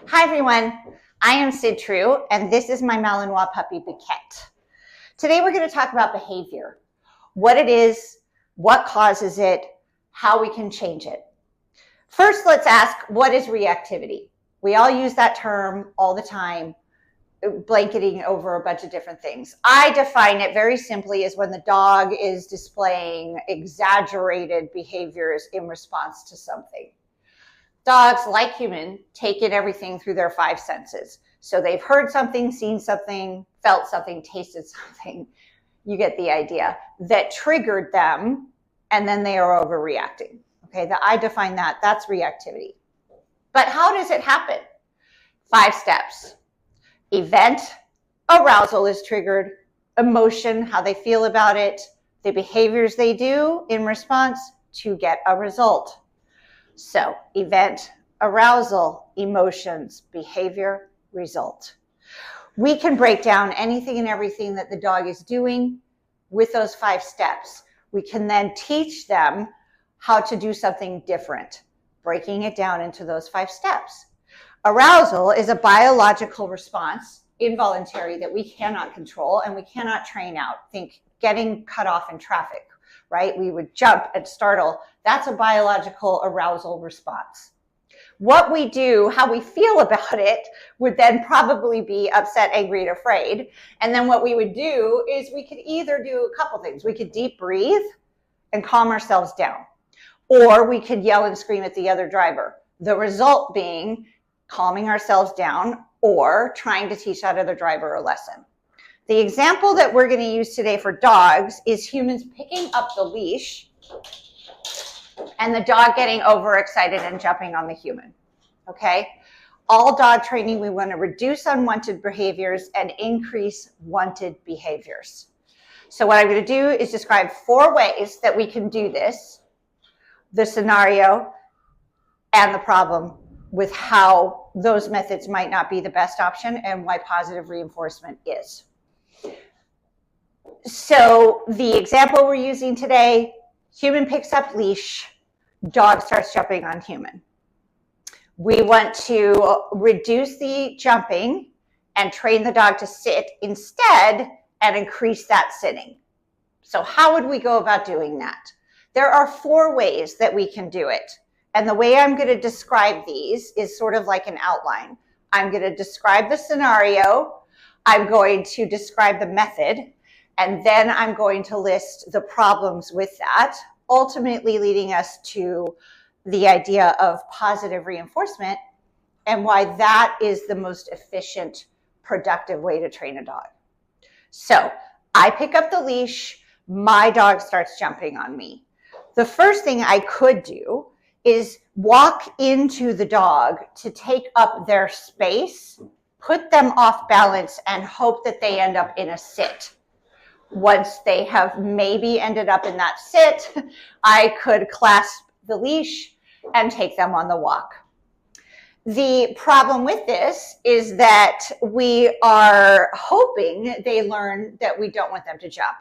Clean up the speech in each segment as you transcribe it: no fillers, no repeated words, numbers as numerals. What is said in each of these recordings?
Hi everyone, I am Sid True and this is my Malinois puppy Biquette. Today we're going to talk about behavior, what it is, what causes it, how we can change it. First, let's ask, what is reactivity? We all use that term all the time, blanketing over a bunch of different things. I define it very simply as when the dog is displaying exaggerated behaviors in response to something. Dogs, like humans, take in everything through their five senses. So they've heard something, seen something, felt something, tasted something. You get the idea. That triggered them, and then they are overreacting. Okay, I define that. That's reactivity. But how does it happen? 5 steps. Event, arousal is triggered. Emotion, how they feel about it. The behaviors they do in response to get a result. So, event, arousal, emotions, behavior, result. We can break down anything and everything that the dog is doing with those 5 steps. We can then teach them how to do something different, breaking it down into those 5 steps. Arousal is a biological response, involuntary, that we cannot control and we cannot train out. Think getting cut off in traffic. Right? We would jump and startle. That's a biological arousal response. What we do, how we feel about it, would then probably be upset, angry, and afraid. And then what we would do is we could either do a couple things. We could deep breathe and calm ourselves down. Or we could yell and scream at the other driver. The result being calming ourselves down or trying to teach that other driver a lesson. The example that we're going to use today for dogs is humans picking up the leash and the dog getting overexcited and jumping on the human. Okay? All dog training, we want to reduce unwanted behaviors and increase wanted behaviors. So what I'm going to do is describe 4 ways that we can do this, the scenario and the problem with how those methods might not be the best option and why positive reinforcement is. So the example we're using today, human picks up leash, dog starts jumping on human. We want to reduce the jumping and train the dog to sit instead and increase that sitting. So how would we go about doing that? There are 4 ways that we can do it. And the way I'm going to describe these is sort of like an outline. I'm going to describe the scenario. I'm going to describe the method, and then I'm going to list the problems with that, ultimately leading us to the idea of positive reinforcement and why that is the most efficient, productive way to train a dog. So I pick up the leash, my dog starts jumping on me. The first thing I could do is walk into the dog to take up their space, put them off balance, and hope that they end up in a sit. Once they have maybe ended up in that sit, I could clasp the leash and take them on the walk. The problem with this is that we are hoping they learn that we don't want them to jump.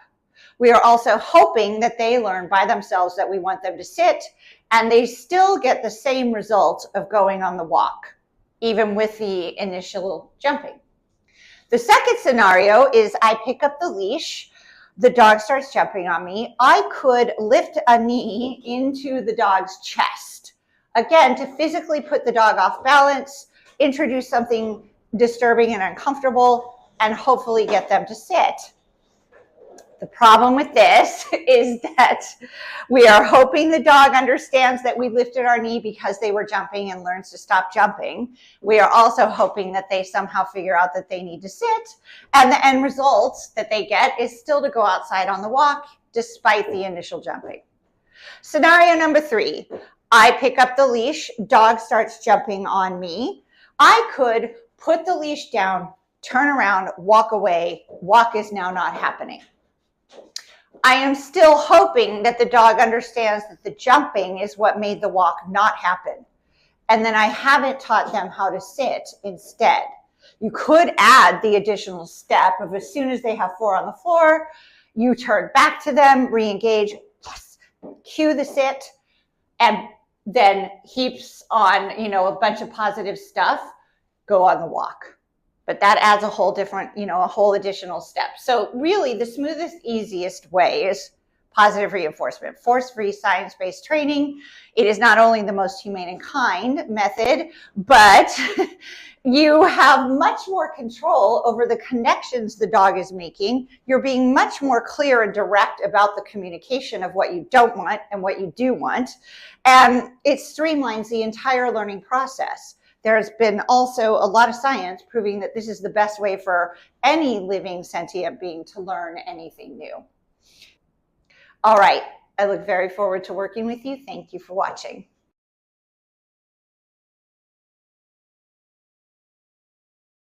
We are also hoping that they learn by themselves that we want them to sit, and they still get the same result of going on the walk, even with the initial jumping. The second scenario is I pick up the leash, the dog starts jumping on me. I could lift a knee into the dog's chest, again, to physically put the dog off balance, introduce something disturbing and uncomfortable, and hopefully get them to sit. The problem with this is that we are hoping the dog understands that we lifted our knee because they were jumping and learns to stop jumping. We are also hoping that they somehow figure out that they need to sit, and the end result that they get is still to go outside on the walk despite the initial jumping. Scenario number 3, I pick up the leash, dog starts jumping on me. I could put the leash down, turn around, walk away. Walk is now not happening. I am still hoping that the dog understands that the jumping is what made the walk not happen. And then I haven't taught them how to sit instead. You could add the additional step of as soon as they have 4 on the floor, you turn back to them, re-engage, yes, cue the sit, and then heaps on, a bunch of positive stuff. go on the walk. But that adds a whole different, a whole additional step. So really the smoothest, easiest way is positive reinforcement, force-free, science-based training. It is not only the most humane and kind method, but you have much more control over the connections the dog is making. You're being much more clear and direct about the communication of what you don't want and what you do want. And it streamlines the entire learning process. There's been also a lot of science proving that this is the best way for any living sentient being to learn anything new. All right, I look very forward to working with you. Thank you for watching.